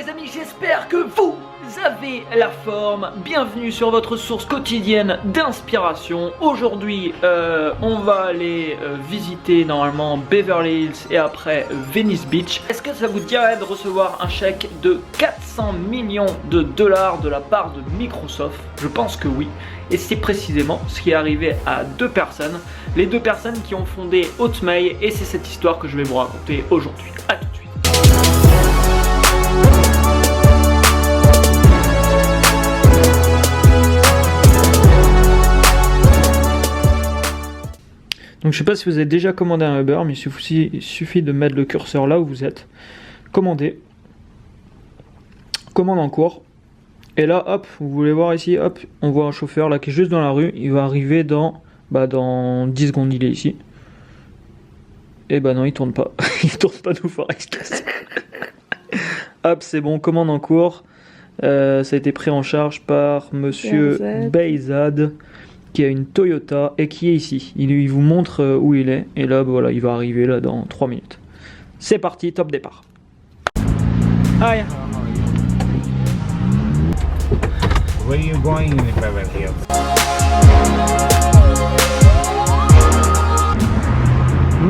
les amis, j'espère que vous avez la forme. Bienvenue sur votre source quotidienne d'inspiration. Aujourd'hui, on va aller visiter normalement Beverly Hills et après Venice Beach. Est-ce que ça vous dirait de recevoir un chèque de 400 millions de dollars de la part de Microsoft? Je pense que oui. Et c'est précisément ce qui est arrivé à deux personnes. Les deux personnes qui ont fondé Hotmail, et c'est cette histoire que je vais vous raconter aujourd'hui. A tout de suite. Donc je sais pas si vous avez déjà commandé un Uber, mais il suffit de mettre le curseur là où vous êtes. Commander. Commande en cours. Et là, hop, vous voulez voir ici, hop, on voit un chauffeur là qui est juste dans la rue. Il va arriver dans 10 secondes, il est ici. Et bah non, il tourne pas. Il tourne pas nous faire exprès. Hop, c'est bon, commande en cours. Ça a été pris en charge par monsieur Bayzad, qui a une Toyota et qui est ici. Il vous montre où il est. Et là, voilà, il va arriver là dans 3 minutes. C'est parti, top départ. Hi. Where are you going in Beverly Hills?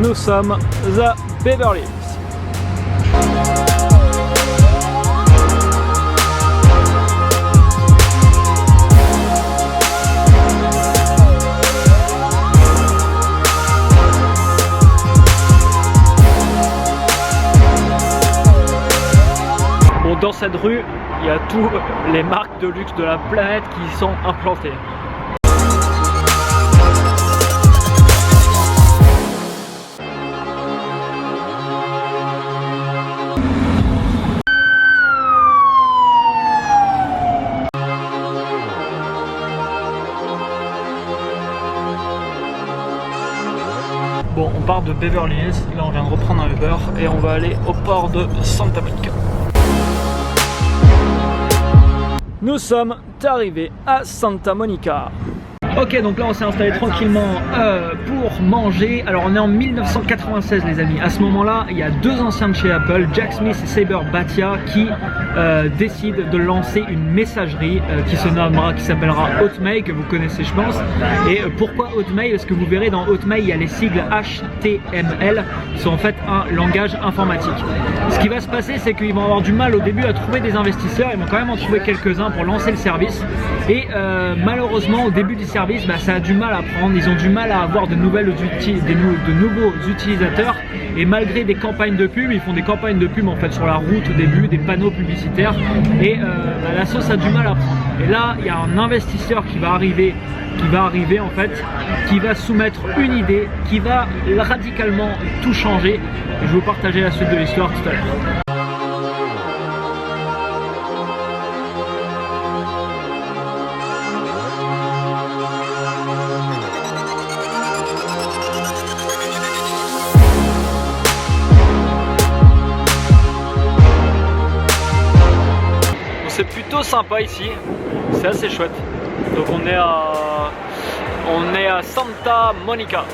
Nous sommes à Beverly Hills. Bon, dans cette rue, il y a toutes les marques de luxe de la planète qui sont implantées. Bon, on part de Beverly Hills, là on vient de reprendre un Uber et on va aller au port de Santa Monica. Nous sommes arrivés à Santa Monica. Ok, donc là on s'est installé tranquillement pour manger. Alors on est en 1996 les amis. À ce moment-là, il y a deux anciens de chez Apple, Jack Smith et Saber Bhatia, qui décident de lancer une messagerie qui s'appellera Hotmail, que vous connaissez je pense. Et pourquoi Hotmail? Parce que vous verrez dans Hotmail il y a les sigles HTML, qui sont en fait un langage informatique. Ce qui va se passer, c'est qu'ils vont avoir du mal au début à trouver des investisseurs. Ils vont quand même en trouver quelques-uns pour lancer le service. Et malheureusement au début du service, ça a du mal à prendre, ils ont du mal à avoir de nouveaux utilisateurs, et malgré des campagnes de pub, ils font des campagnes de pub en fait sur la route au début, des panneaux publicitaires, et la sauce a du mal à prendre. Et là, il y a un investisseur qui va arriver en fait, qui va soumettre une idée qui va radicalement tout changer, et je vais vous partager la suite de l'histoire tout à l'heure. C'est plutôt sympa ici, c'est assez chouette. Donc on est à Santa Monica.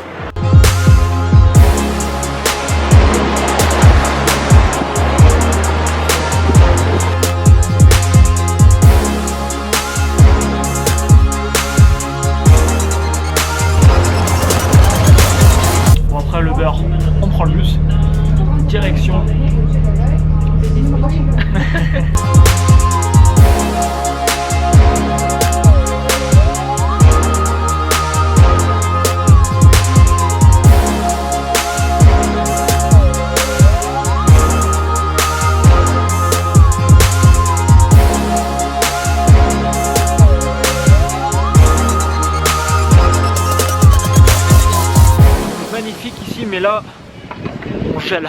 Bon, après le beurre, on prend le bus, direction. Magnifique ici, mais là on gèle.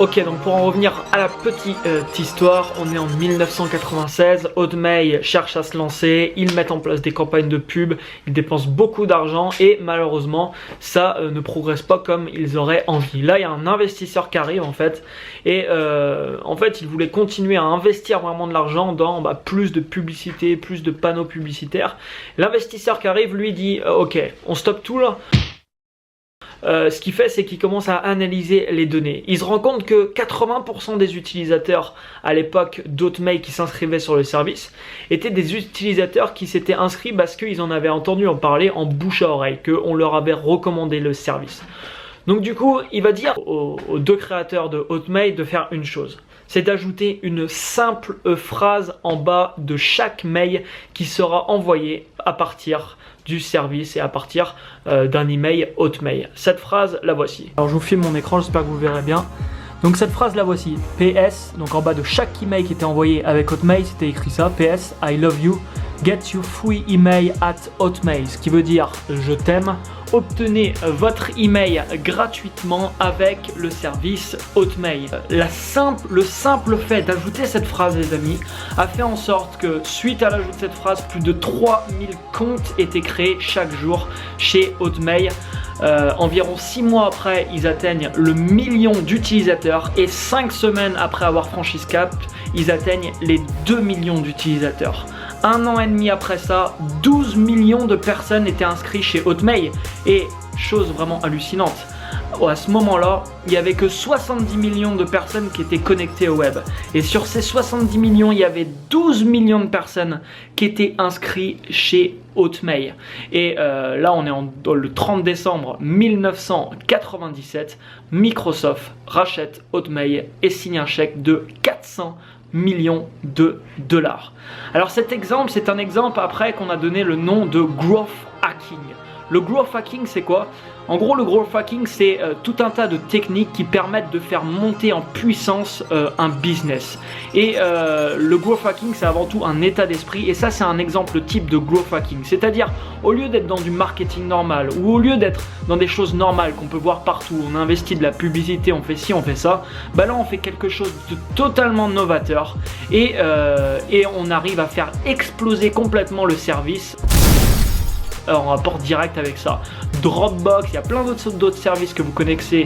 Ok, donc pour en revenir à la petite histoire, on est en 1996, Hotmail cherche à se lancer, ils mettent en place des campagnes de pub, ils dépensent beaucoup d'argent et malheureusement ça ne progresse pas comme ils auraient envie. Là il y a un investisseur qui arrive en fait et en fait il voulait continuer à investir vraiment de l'argent dans plus de publicité, plus de panneaux publicitaires. L'investisseur qui arrive lui dit ok, on stoppe tout là. Ce qu'il fait, c'est qu'il commence à analyser les données. Il se rend compte que 80% des utilisateurs à l'époque d'Hotmail qui s'inscrivaient sur le service étaient des utilisateurs qui s'étaient inscrits parce qu'ils en avaient entendu en parler en bouche à oreille, qu'on leur avait recommandé le service. Donc du coup, il va dire aux deux créateurs de Hotmail de faire une chose. C'est d'ajouter une simple phrase en bas de chaque mail qui sera envoyé à partir du service et à partir d'un email Hotmail. Cette phrase, la voici. Alors je vous filme mon écran, j'espère que vous verrez bien. Donc cette phrase, la voici. PS, donc en bas de chaque email qui était envoyé avec Hotmail, c'était écrit ça. PS, I love you. Get your free email at Hotmail. Ce qui veut dire je t'aime. Obtenez votre email gratuitement avec le service Hotmail. Le simple fait d'ajouter cette phrase, les amis, a fait en sorte que suite à l'ajout de cette phrase, plus de 3000 comptes étaient créés chaque jour chez Hotmail. Environ 6 mois après, ils atteignent le million d'utilisateurs et 5 semaines après avoir franchi ce cap, ils atteignent les 2 millions d'utilisateurs. 1 an et demi après ça, 12 millions de personnes étaient inscrites chez Hotmail. Et chose vraiment hallucinante, à ce moment-là, il n'y avait que 70 millions de personnes qui étaient connectées au web. Et sur ces 70 millions, il y avait 12 millions de personnes qui étaient inscrites chez Hotmail. Et là, on est le 30 décembre 1997. Microsoft rachète Hotmail et signe un chèque de 400 millions de dollars. Alors cet exemple, c'est un exemple après qu'on a donné le nom de growth hacking. Le growth hacking, c'est quoi? En gros, le growth hacking, c'est tout un tas de techniques qui permettent de faire monter en puissance un business. Et le growth hacking, c'est avant tout un état d'esprit. Et ça, c'est un exemple type de growth hacking. C'est-à-dire, au lieu d'être dans du marketing normal ou au lieu d'être dans des choses normales qu'on peut voir partout, on investit de la publicité, on fait ci, on fait ça, bah là, on fait quelque chose de totalement novateur et on arrive à faire exploser complètement le service. En rapport direct avec ça. Dropbox, il y a plein d'autres services que vous connaissez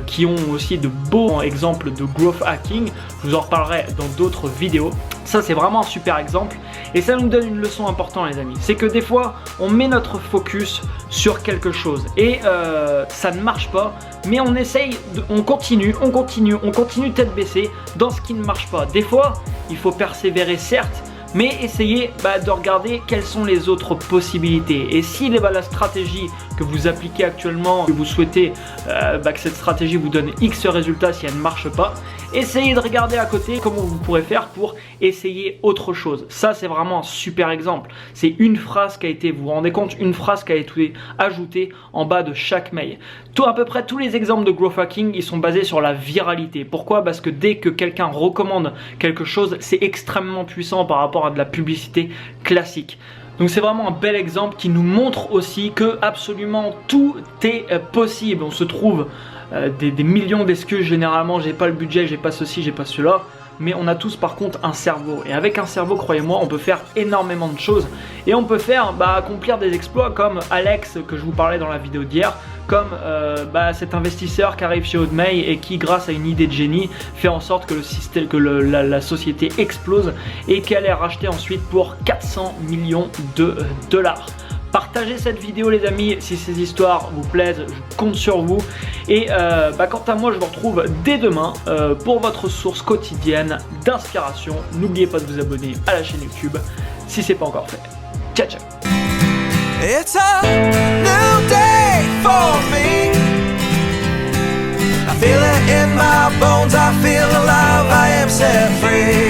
qui ont aussi de beaux exemples de growth hacking. Je vous en reparlerai dans d'autres vidéos. Ça, c'est vraiment un super exemple et ça nous donne une leçon importante, les amis. C'est que des fois, on met notre focus sur quelque chose et ça ne marche pas, mais on essaye, on continue tête baissée dans ce qui ne marche pas. Des fois, il faut persévérer, certes, mais essayez de regarder quelles sont les autres possibilités. Et si la stratégie que vous appliquez actuellement, que vous souhaitez que cette stratégie vous donne X résultats si elle ne marche pas, essayez de regarder à côté comment vous pourrez faire pour essayer autre chose. Ça, c'est vraiment un super exemple. C'est une phrase qui a été, vous vous rendez compte, une phrase qui a été ajoutée en bas de chaque mail. À peu près tous les exemples de growth hacking, ils sont basés sur la viralité. Pourquoi? Parce que dès que quelqu'un recommande quelque chose, c'est extrêmement puissant par rapport à de la publicité classique. Donc c'est vraiment un bel exemple qui nous montre aussi que absolument tout est possible. On se trouve des millions d'excuses généralement, j'ai pas le budget, j'ai pas ceci, j'ai pas cela. Mais on a tous par contre un cerveau. Et avec un cerveau, croyez-moi, on peut faire énormément de choses. Et on peut faire accomplir des exploits comme Alex que je vous parlais dans la vidéo d'hier, comme cet investisseur qui arrive chez Hotmail et qui, grâce à une idée de génie, fait en sorte que le système, la société explose et qu'elle est rachetée ensuite pour 400 millions de dollars. Partagez cette vidéo, les amis, si ces histoires vous plaisent, je compte sur vous. Et quant à moi, je vous retrouve dès demain pour votre source quotidienne d'inspiration. N'oubliez pas de vous abonner à la chaîne YouTube si ce n'est pas encore fait. Ciao, ciao. It's a new day for me. I feel it in my bones, I feel alive, I am set free.